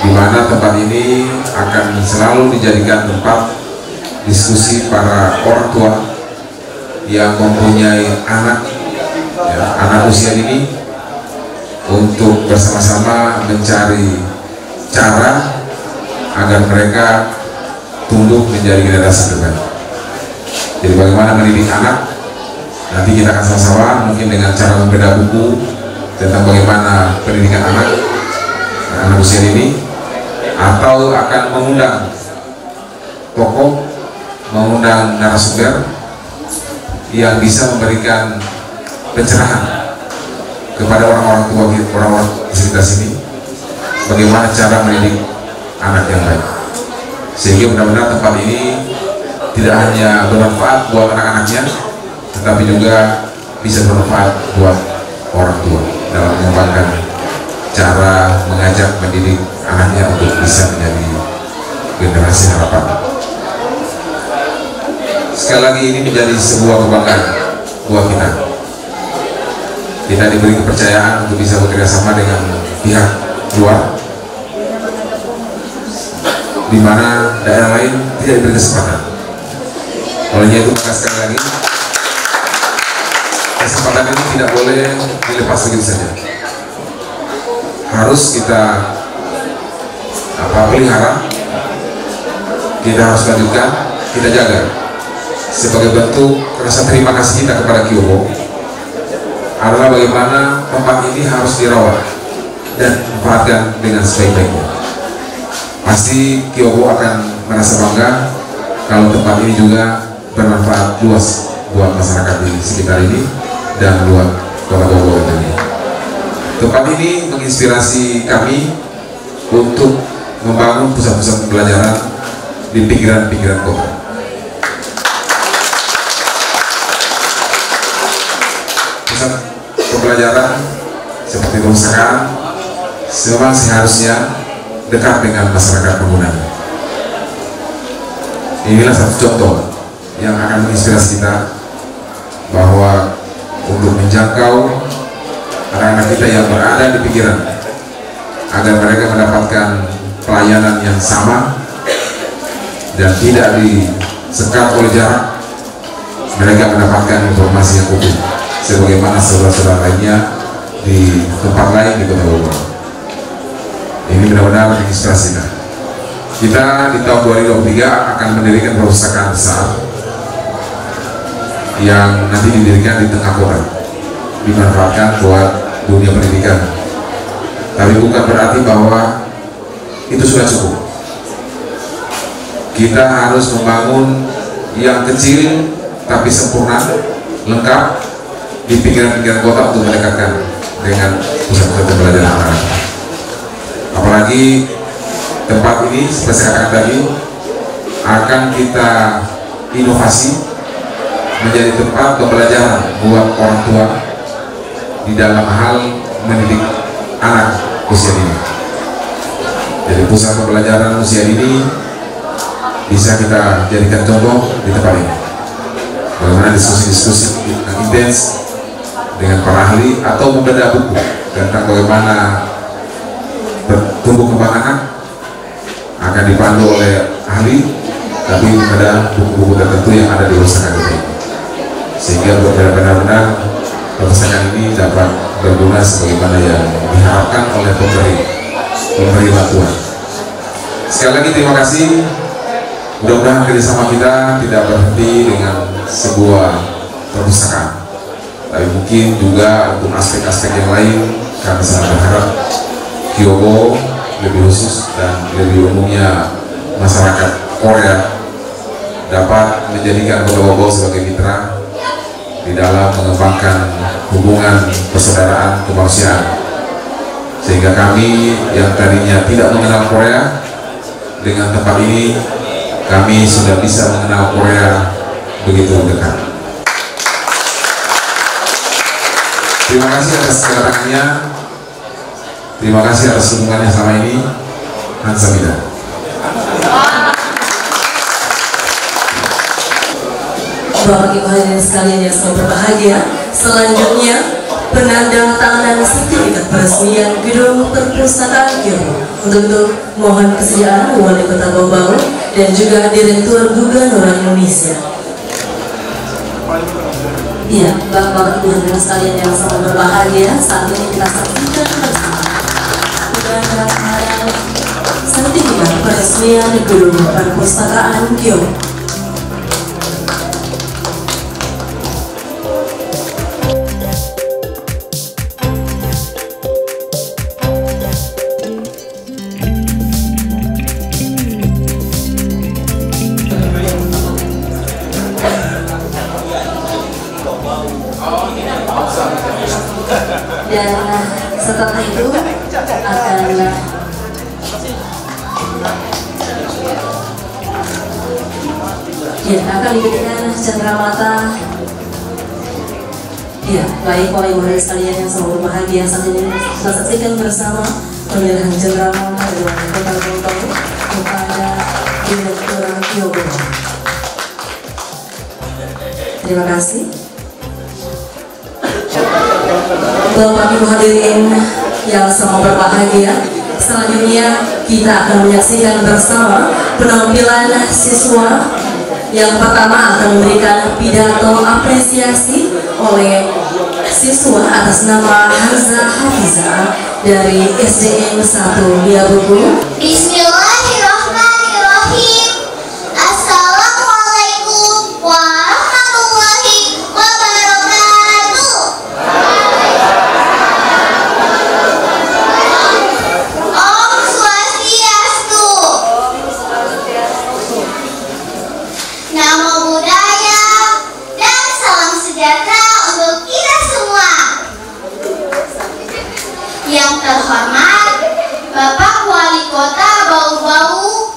Speaker 7: di mana tempat ini akan selalu dijadikan tempat diskusi para orang tua yang mempunyai anak, anak usia ini, untuk bersama-sama mencari cara agar mereka tumbuh menjadi generasi terbaik. Jadi bagaimana mendidik anak, nanti kita akan sama-sama mungkin dengan cara membedah buku tentang bagaimana pendidikan anak usia ini, atau akan mengundang tokoh, mengundang narasumber yang bisa memberikan pencerahan kepada orang-orang tua, orang-orang di sekitar sini, bagaimana cara mendidik anak yang baik, sehingga benar-benar tempat ini tidak hanya bermanfaat buat anak-anaknya, tetapi juga bisa bermanfaat buat orang tua dalam mengembangkan cara mengajak mendidik anaknya untuk bisa menjadi generasi harapan. Sekali lagi ini menjadi sebuah kebanggaan buat kita. Kita diberi kepercayaan untuk bisa bekerjasama dengan pihak luar, di mana daerah lain tidak diberi kesempatan. Olehnya itu, maka sekali lagi kesempatan ini tidak boleh dilepas begitu saja. Harus kita pelihara, kita harus lanjutkan, kita jaga sebagai bentuk rasa terima kasih kita kepada Kyobo, adalah bagaimana tempat ini harus dirawat dan dimanfaatkan dengan sebaik-baiknya. Pasti Kyobo akan merasa bangga kalau tempat ini juga bermanfaat luas buat masyarakat di sekitar ini dan buat Kota Bogor ini. Tempat ini menginspirasi kami untuk membangun pusat-pusat pembelajaran di pinggiran-pinggiran kota. Pusat pembelajaran seperti perpustakaan memang seharusnya dekat dengan masyarakat penggunanya. Inilah satu contoh yang akan menginspirasi kita bahwa untuk menjangkau anak-anak kita yang berada di pinggiran, agar mereka mendapatkan pelayanan yang sama dan tidak disekat oleh jarak, mereka mendapatkan informasi yang utuh sebagaimana saudara-saudara lainnya di tempat lain di Kota Bogor. Ini benar-benar menginspirasikan. Kita di tahun 2023 akan mendirikan perpustakaan besar yang nanti didirikan di tengah kota, dimanfaatkan buat dunia pendidikan. Tapi bukan berarti bahwa itu sudah cukup. Kita harus membangun yang kecil tapi sempurna, lengkap di pinggiran-pinggiran kota untuk mendekatkan dengan pusat-pusat pembelajaran anak-anak. Apalagi tempat ini seperti saya katakan tadi akan kita inovasi menjadi tempat pembelajaran buat orang tua di dalam hal mendidik anak usia dini. Jadi pusat pembelajaran usia dini bisa kita jadikan contoh di tempat ini. Bagaimana diskusi-diskusi yang intens dengan para ahli atau membedah buku tentang bagaimana tumbuh kembang anak akan dipandu oleh ahli, tapi pada buku-buku tertentu yang ada di perpustakaan ini, sehingga benar-benar perpustakaan ini dapat berguna sebagaimana yang diharapkan oleh pemberi bantuan. Sekali lagi terima kasih. Mudah-mudahan kerjasama kita tidak berhenti dengan sebuah perpustakaan, tapi mungkin juga untuk aspek-aspek yang lain. Kami sangat berharap Kyobo lebih khusus dan lebih umumnya masyarakat Korea dapat menjadikan Kyobo sebagai mitra di dalam mengembangkan hubungan persaudaraan kemanusiaan, sehingga kami yang tadinya tidak mengenal Korea, dengan tempat ini kami sudah bisa mengenal Korea begitu dekat. Terima kasih atas kedatangannya. Terima kasih atas dukungannya selama ini. Hansamida.
Speaker 2: Bapak Ibu hadirin sekalian yang sangat berbahagia, selanjutnya penandatanganan sertifikat peresmian gedung perpustakaan Kyobo. Untuk itu mohon kesediaan Wali Kota Bau-Bau dan juga Direktur Gubernur Indonesia. Iya, Bapak Ibu hadirin sekalian yang sangat berbahagia, saat ini kita saksikan bersama penandatanganan sertifikat peresmian gedung perpustakaan Kyobo. Dan setelah itu akan diberikan cenderamata. Ya, baik Bapak Ibu hadirin sekalian yang sangat berbahagia, saat ini kita saksikan bersama penyerahan cenderamata dari Wali Kota Bau-Bau kepada Direktur Kyobo. Terima kasih. Bapak Ibu hadirin yang sangat berbahagia, selanjutnya kita akan menyaksikan bersama penampilan siswa. Yang pertama akan memberikan pidato apresiasi oleh siswa atas nama Hamzah Hafiza dari SDN 1 Liabubu.
Speaker 8: Bismillahirrahmanirrahim. Assalamualaikum warahmatullahi wabarakatuh. Om Swastiastu. Namo Buddhaya dan salam sejahtera untuk kita semua. Yang terhormat Bapak Wali Kota Bau-Bau,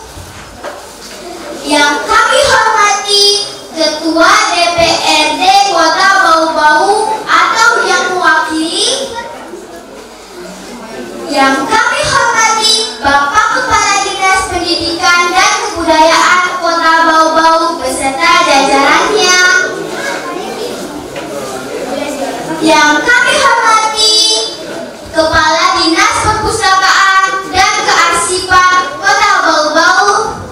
Speaker 8: yang kami hormati Ketua DPRD Kota Bau-Bau atau yang mewakili, yang kami hormati Bapak Kepala Dinas Pendidikan dan Kebudayaan Kota Bau-Bau beserta jajarannya, yang kami hormati Kepala Dinas Perpustakaan dan Kearsipan Kota Bau-Bau,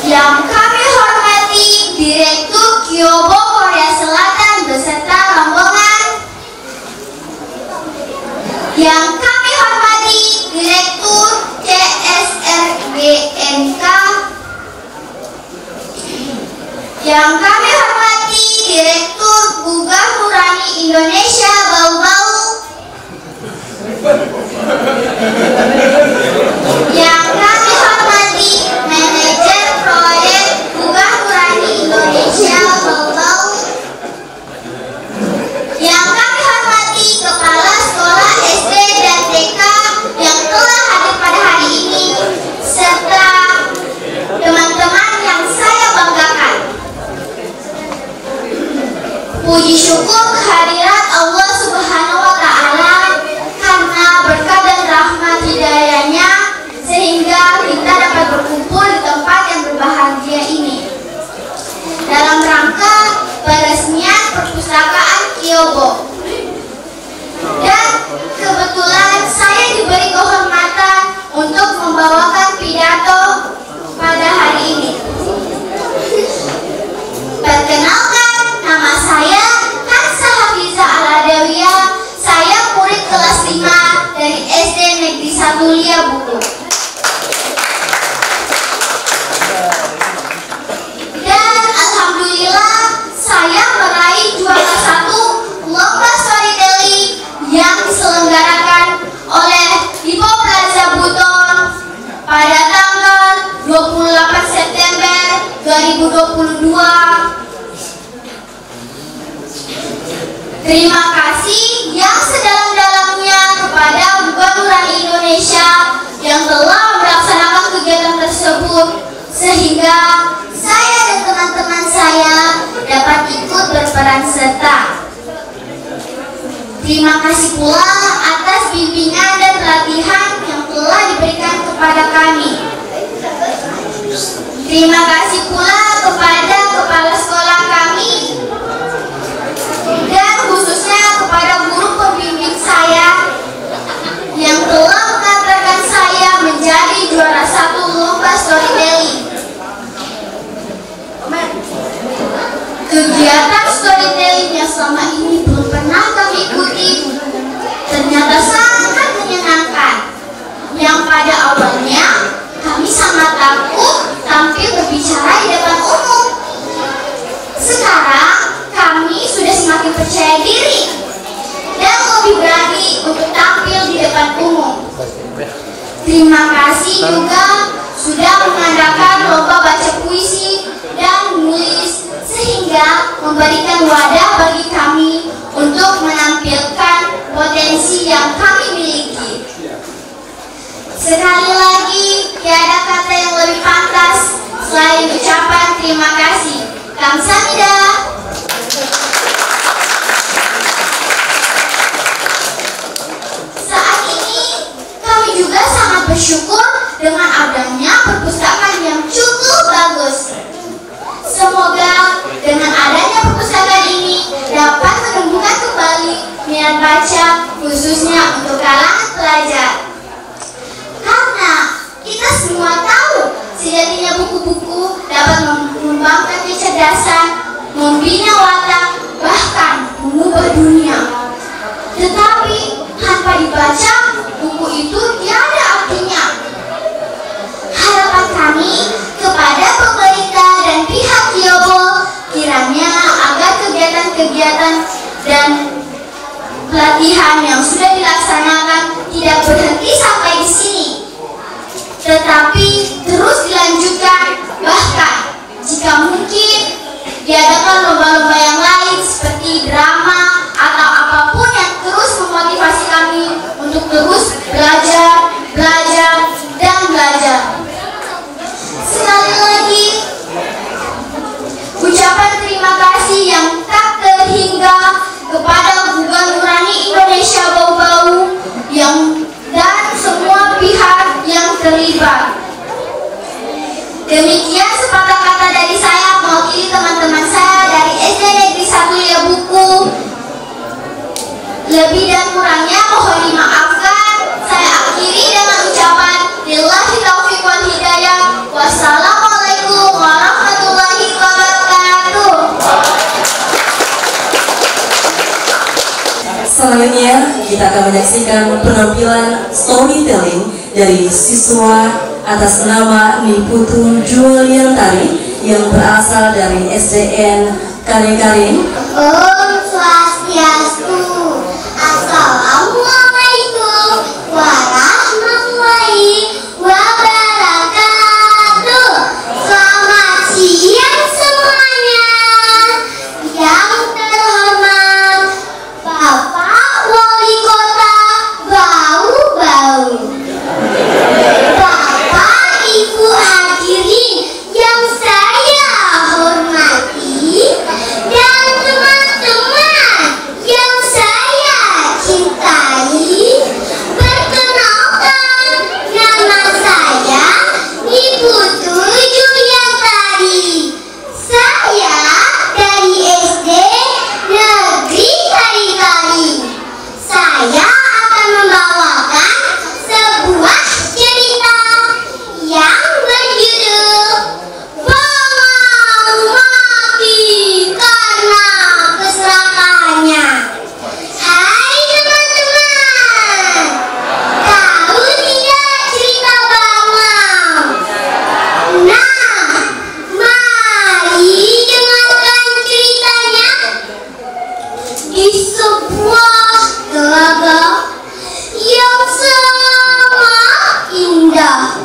Speaker 8: yang kami hormati Direktur Kyobo Korea Selatan beserta rombongan, Yang kami hormati Direktur Gugah Nurani Indonesia Bau-Bau, yang kami hormati Manajer Proyek Gugah Nurani Indonesia Bau-Bau, yang kami hormati Kepala Sekolah SD dan TK yang telah hadir pada hari ini, serta teman-teman yang saya banggakan. Puji syukur kehadirat Allah Subhanahu wa Ta'ala, karena berkat dan rahmat hidayahnya sehingga kita dapat berkumpul di tempat yang berbahagia ini dalam rangka peresmian perpustakaan Kyobo. Dan kebetulan saya diberi kehormatan untuk membawakan pidato pada hari ini. Perkenalkan, nama saya Hansa Hafiza Aladawiyah. Saya murid kelas 5 dari SD Negeri 1 Lia Buku. Dan alhamdulillah saya meraih juara 1 lomba storytelling yang diselenggarakan oleh Dipo Plaza Buton pada tanggal 28 September 2022. Terima kasih yang sedalam-dalamnya kepada Gugah Nurani Indonesia yang telah melaksanakan kegiatan tersebut sehingga saya dan teman-teman saya dapat ikut berperan serta. Terima kasih pula atas bimbingan dan pelatihan yang telah diberikan kepada kami. Terima kasih pula kepada kepala sekolah kami dan khususnya kepada guru pembimbing saya yang telah mengantarkan saya menjadi juara 1 lomba storytelling. Kegiatan storytelling yang selama ini belum pernah kami ikuti ternyata sangat menyenangkan, yang pada awalnya kami sangat takut tampil berbicara di depan umum. Sekarang kami sudah semakin percaya diri dan lebih berani untuk tampil di depan umum. Terima kasih juga sudah mengadakan lomba baca puisi dan menulis sehingga memberikan wadah bagi kami untuk menampilkan potensi yang kami miliki. Sekali lagi, tiada kata yang lebih pantas selain ucapan terima kasih. Kamsahamnida. Saat ini kami juga sangat bersyukur dengan adanya perpustakaan yang cukup bagus. Semoga dengan adanya perpustakaan ini dapat menumbuhkan kembali minat baca khususnya untuk kalangan pelajar. Karena kita semua tahu sejatinya buku-buku dapat mengembangkan kecerdasan, membina watak, bahkan mengubah dunia. Tetapi tanpa dibaca, buku itu tiada artinya. Harapan kami kepada pemerintah dan pihak Kyobo kiranya agar kegiatan-kegiatan dan pelatihan yang sudah dilaksanakan tidak berhenti sampai di sini, tetapi terus dilanjutkan, bahkan jika mungkin diadakan lomba-lomba yang lain seperti drama atau apapun yang terus memotivasi kami untuk terus belajar, dan belajar. Sekali lagi, ucapan terima kasih yang tak terhingga kepada Gugah Nurani Indonesia Bau-Bau dan semua pihak yang terlibat. Demikian sepatah kata dari saya mewakili teman-teman saya dari SD Negeri 1 Lia Buku. Lebih dan kurangnya mohon dimaafkan. Saya akhiri dengan ucapan billahi taufiq wal hidayah. Wassalamualaikum warahmatullahi wabarakatuh.
Speaker 2: Selanjutnya kita akan menyaksikan penampilan storytelling dari siswa atas nama Niputu Juliantari yang berasal dari SDN Karing-Karing.
Speaker 8: Om Swastiastu. Assalamualaikum warahmatullahi wabarakatuh. Selamat siang semuanya. Yang terhormat Bapak Wali Kota Bau-Bau, Bapak Ibu hadirin yang saya hormati, dan teman-teman yang saya cintai. Perkenalkan, nama saya Ibu Tujuh yang tadi. Saya dari SD Negeri Karing-Karing. Saya akan membawakan sebuah cerita yang berjudul Bangau Mati Karena Keserakahannya. Hai teman-teman, tahu tidak cerita Bangau? Nah, mari dengarkan ceritanya. Di sebuah telaga yang sangat indah,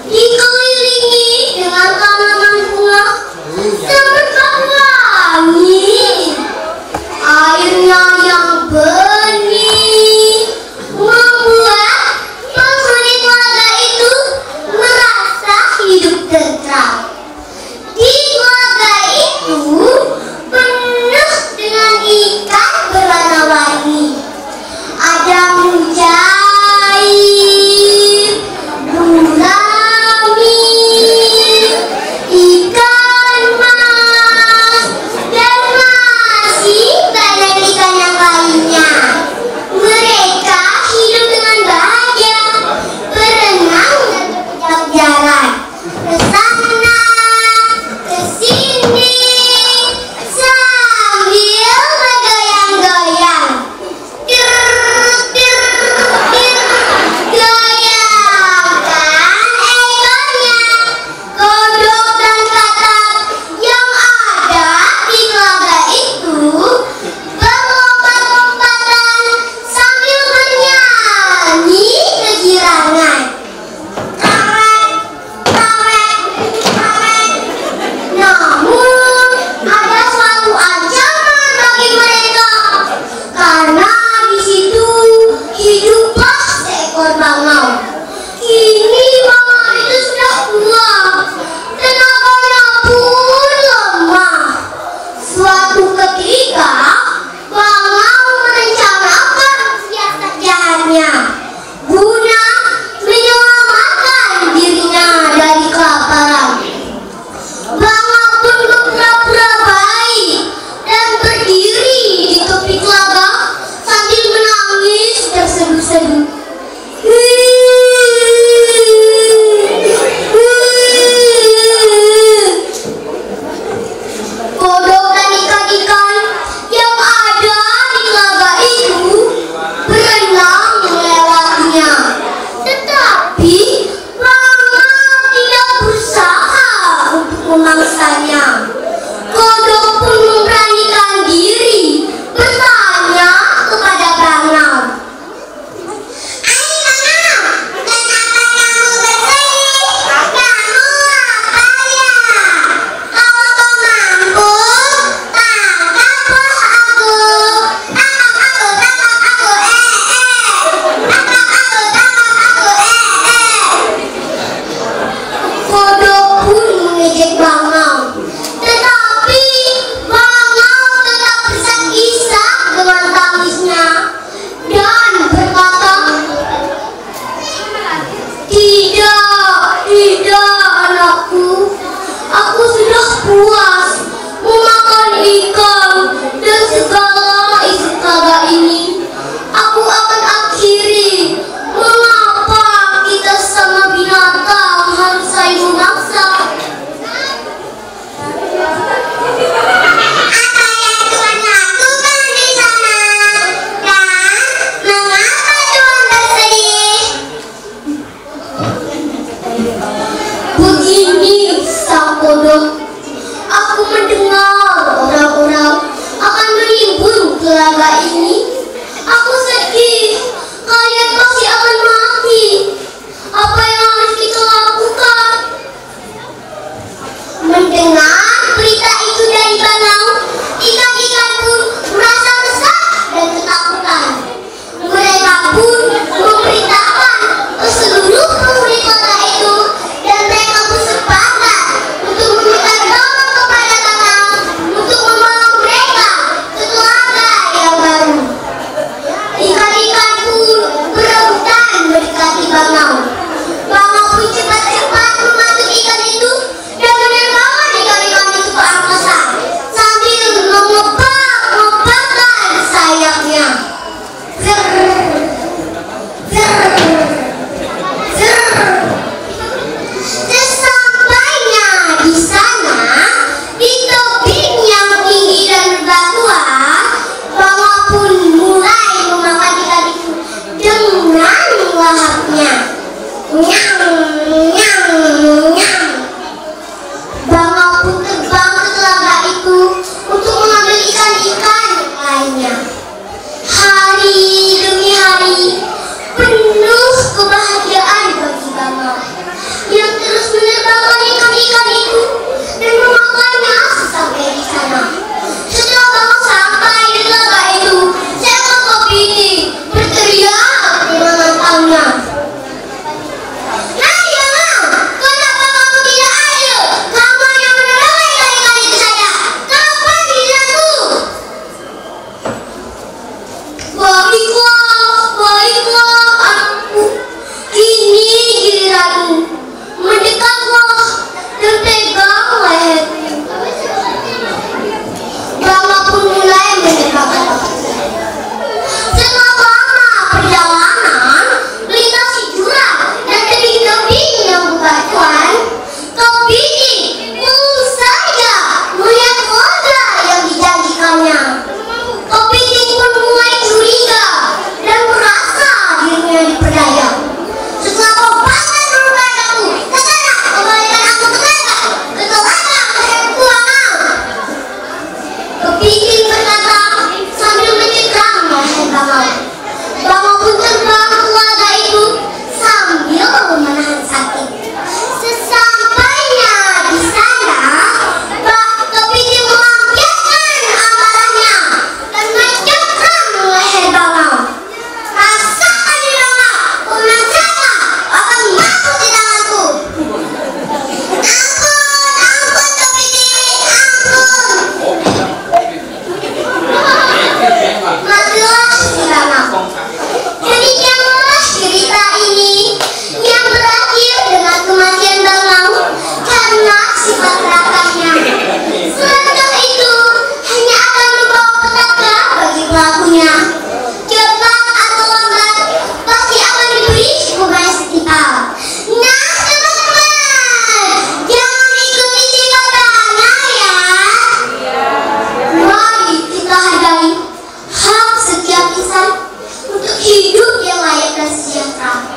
Speaker 8: dikelilingi dengan tanaman bunga semerbak wangi. Airnya yang bening membuat penghuni telaga itu merasa hidup tentram. Di telaga itu penuh dengan ikan berwarna-warni. Ada mujair, gurami, ikan mas, dan masih banyak ikan yang lainnya. Mereka hidup dengan bahagia, berenang dan berjalan-jalan ke sana, ke sini, sambil bergoyang-goyang. Goyangkan ekornya. Kodok dan katak yang ada di telaga itu berlompat-lompatan sambil bernyanyi kegirangan. Kawek, kawek, kawek. Namun ada suatu ancaman bagi mereka, karena di situ hiduplah seekor bangau. Kini bangau itu sudah tua, tenaganya pun lemah. Suatu ketika bangau merencanakan siasat jahatnya guna menyelamatkan dirinya dari kelaparan. Bangau pun berpura-pura baik dan berdiri di tepi telaga sambil menangis terseduh-seduh. Kodok dan ikan-ikan yang ada di telaga itu berenang melewatinya. Tetapi bangau tidak berusaha untuk memangsanya. Kodok pun memberanikan diri bertanya kepada bangau. "Hai bangau, kenapa kamu bersedih? Kamu lapar ya? Kalau kau mampu, tangkaplah aku. Tangkap aku, Kodok pun mengejek bangau. Tetapi bangau tetap bersak-isak dengan tangisnya dan berkata, Tidak anakku, aku sudah puas memakan ikan dan segala isi telaga ini. Aku akan akhiri. Mengapa kita sama binatang harus saling memaksa?" Apa yang Tuhan lakukan di sana? Dan mengapa Tuhan bersedih? Begini sang kodok, telaga ini, aku sedih. Kalian pasti akan mati. Apa yang harus kita lakukan? Mendengar berita itu dari Bangau, ikan-ikan pun merasa resah dan ketakutan. Mereka pun memberitakan ke seluruh penghuni kota itu, dan mereka pun sepakat untuk meminta tolong kepada Bangau untuk membawa mereka ke telaga yang baru. Ikan-ikan pun berebutan mendekati Bangau. Bangau pun cepat-cepat mematuk ikan itu dan menerbangkan ikan-ikan itu ke angkasa sambil mengepakkan sayapnya. Sesampainya di sana, di tebing yang tinggi dan berbatuan, Bangau pun mulai memakan ikan itu dengan lahapnya. Nyam, nyam, nyam. Bangau pun terbang ke telaga itu untuk mengambil ikan-ikan lainnya. Hari demi hari penuh kebahagiaan bagi Bangau yang terus menerbangkan ikan-ikan itu dan memakannya sampai di sana. Setelah Bangau sampai di telaga itu, seekor kepiting berteriak dengan lantangnya. Hai Bangau, kenapa kamu tidak adil? Kamu yang menerbangkan ikan-ikan itu saja. Kapan giliranku? Baiklah anakku, ini giliranmu. Mendekatlah dan pegang leherku. Bangau pun mulai mendekatkan. Setelah lama perjalanan melintasi jurang dan tebing-tebing yang berbatuan, kepiting belum saja melihat telaga yang dijanjikannya. Kepiting pun mulai curiga dan merasa dirinya diperdaya. Setelah kau pasang dulu padaku, sekarang kembalikan aku ke telaga leherku Bangau. Kepiting berkata sambil mencengkram leher Bangau. Bangau pun terbang ke telaga itu sambil menahan sakit. Sesampainya di sana, kepiting melampiaskan amarahnya dan mencengkram leher Bangau. Rasakan di Bangau, hukuman saya akan masuk di tanganku. Ampun kepiting, ampun. Matilah si Bangau. Demikianlah cerita ini yang berakhir dengan kematian Bangau karena sifat serakahnya. Serakah itu hanya akan membawa petaka bagi pelakunya. Cepat atau lambat pasti akan diberi hukuman yang setimpal. Nah teman-teman, jangan ikuti sifat Bangau ya. Mari kita hargai hak setiap insan untuk hidup yang layak dan sejahtera.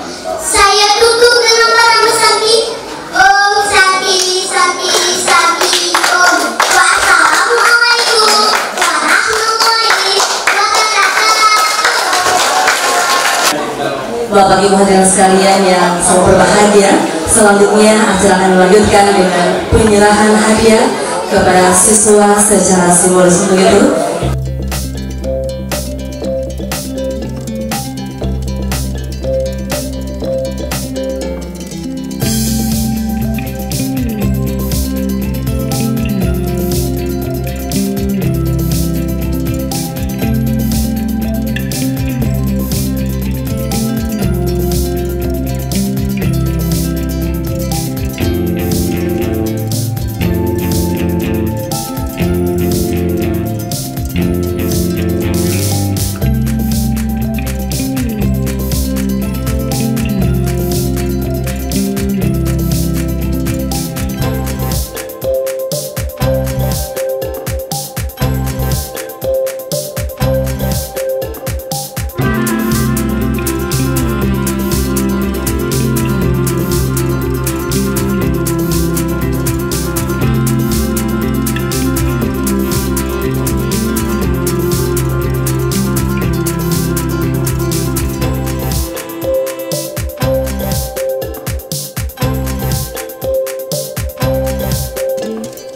Speaker 8: Saya tutup dengan para bersakti. Om Santi, Santi, Santi, Om. Wassalamualaikum warahmatullahi wabarakatuh.
Speaker 2: Bapak Ibu hadirin sekalian yang sangat berbahagia, selanjutnya acara akan dilanjutkan dengan penyerahan hadiah kepada siswa secara simbolis untuk itu.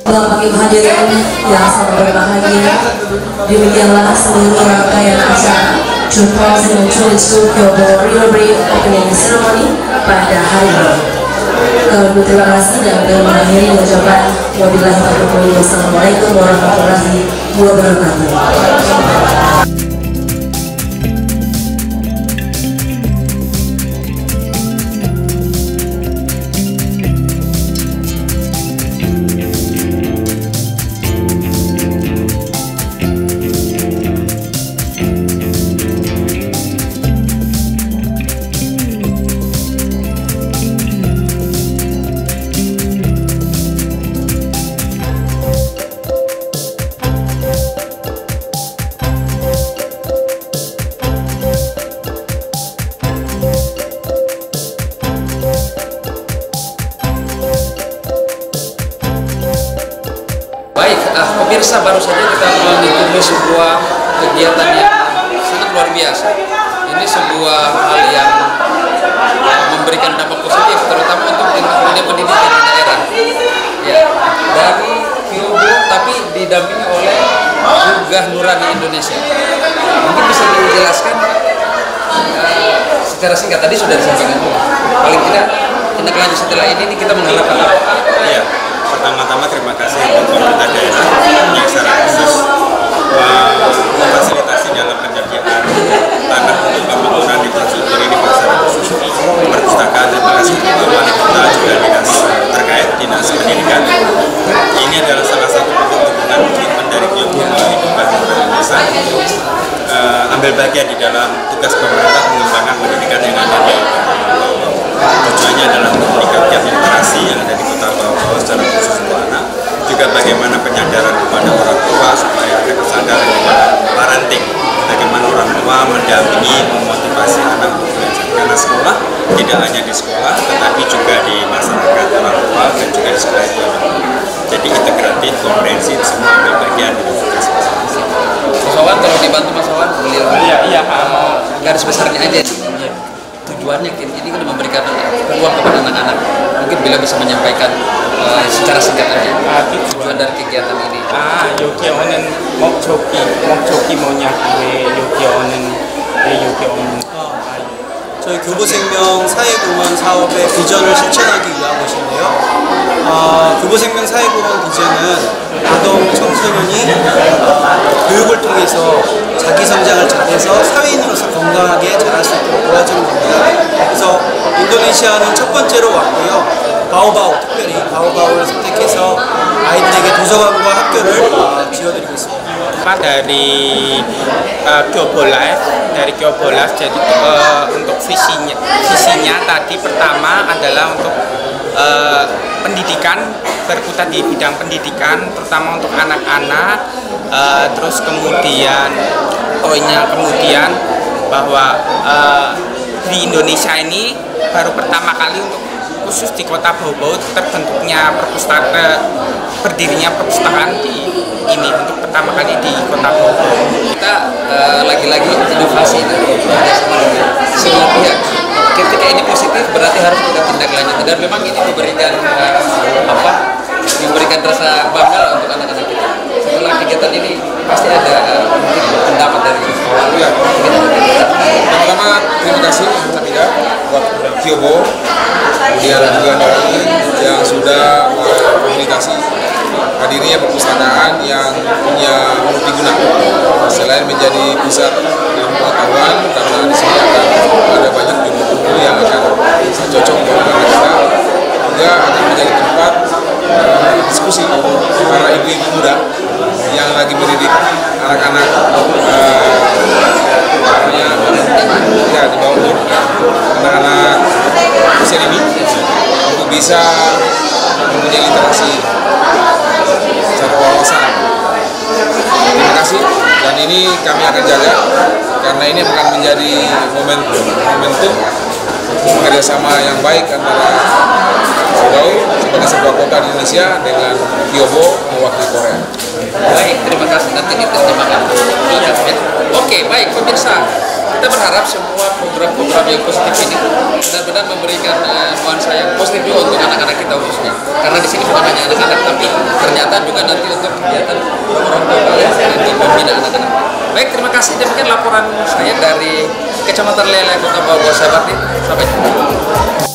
Speaker 2: Bapak Ibu hadirin yang sangat berbahagia, demikianlah seluruh rangkaian acara Jepang dengan Choice Kyoto Library Opening Ceremony pada hari ini. Kami terima kasih dan kami mengakhiri ucapan wabillahi taufiq. Wassalamualaikum warahmatullahi wabarakatuh.
Speaker 1: Baik, pemirsa, baru saja kita mengikuti sebuah kegiatan yang sangat luar biasa. Ini sebuah hal yang memberikan dampak positif, terutama untuk dunia pendidikan di daerah. Ya, dari Kyobo, tapi didampingi oleh Jugah Nurani Indonesia. Mungkin bisa dijelaskan secara singkat, tadi sudah disampaikan. Paling tidak, tindak lanjut setelah ini kita mengharapkan apa?
Speaker 3: Iya. Pertama-tama terima kasih untuk pemerintah daerah yang secara khusus memfasilitasi dalam penyediaan tanah untuk pembangunan infrastruktur ini secara khusus perpustakaan. Terima kasih kepada wali kota juga dinas terkait dinas pendidikan. Ini adalah salah satu bentuk dukungan komitmen dari Kyobo melalui pembangunan desa untuk ambil bagian di dalam tugas pemerintah mengembangkan pendidikan yang ada di tujuannya adalah untuk meningkatkan literasi yang ada di Kota Bau secara khusus untuk anak, juga bagaimana penyadaran kepada orang tua supaya ada kesadaran kepada parenting, bagaimana orang tua mendampingi, memotivasi anak untuk belajar, karena sekolah tidak hanya di sekolah tetapi juga di masyarakat, orang tua dan juga di sekolah itu ada. Jadi integratif, komprehensif, semua ambil bagian dengan tugas masing-masing.
Speaker 1: Mas Wawan, kalau dibantu Mas Wawan, beliau mau garis besarnya aja. Tujuannya ini kan memberikan peluang kepada anak-anak. Mungkin bila bisa menyampaikan secara singkat aja tujuan dari kegiatan ini.
Speaker 6: 여기 오는 목적이 뭐냐고요. 여기 오는
Speaker 5: 저희 교보생명 사회공헌 사업의 비전을 실천하기 위한 것인데요. 교보생명 사회공헌 비전은 아동 청소년이 교육을 통해서 자기 성장을 잘해서 사회인으로서 건강하게 자랄 수 있도록 도와주는 겁니다. 그래서 인도네시아는 첫 번째로 왔고요. 바오바오, 특별히 바오바오를 선택해서 아이들에게 도서관과 학교를 지어드리고 있습니다.
Speaker 6: dari Kyobo Life, jadi untuk visinya tadi pertama adalah untuk pendidikan, berkutat di bidang pendidikan terutama untuk anak-anak, terus kemudian kemudian bahwa di Indonesia ini baru pertama kali untuk khusus di Kota Bau terbentuknya berdirinya perpustakaan di ini untuk pertama kali di Kota Bau.
Speaker 1: Kita lagi-lagi inovasi itu bekerjasama dengan semua pihak. Ketika ini positif berarti harus kita tindak lanjut, dan memang ini memberikan rasa bangga untuk anak-anak kita. Setelah kegiatan ini pasti ada pendapat dari
Speaker 9: ya. Pertama terima kasih Hamida buat Kyobo, kemudian juga Nurani yang sudah memfasilitasi hadirnya perpustakaan yang punya multiguna. Selain menjadi pusat ilmu pengetahuan, karena di sini akan ada banyak buku-buku yang akan cocok untuk anak kita, juga akan menjadi tempat diskusi para ibu-ibu muda yang lagi mendidik anak-anak di bawah umur, anak-anak usia ini untuk bisa mempunyai literasi secara wawasan. Terima kasih, dan ini kami akan jaga karena ini akan menjadi momentum kerjasama yang baik antara Bau sebagai sebuah kota di Indonesia dengan Kyobo mewakili Korea.
Speaker 1: Baik, terima kasih, nanti diterjemahkan. Iya, oke, baik pemirsa, kita berharap semua program-program yang positif ini benar-benar memberikan nuansa yang positif juga untuk anak-anak kita khususnya. Karena di sini bukan hanya anak-anak, tapi ternyata juga nanti untuk kegiatan orang tua kalian untuk membina anak-anak. Baik, terima kasih. Demikian laporan saya dari Kecamatan Lele, Kota Bogor. Sampai jumpa.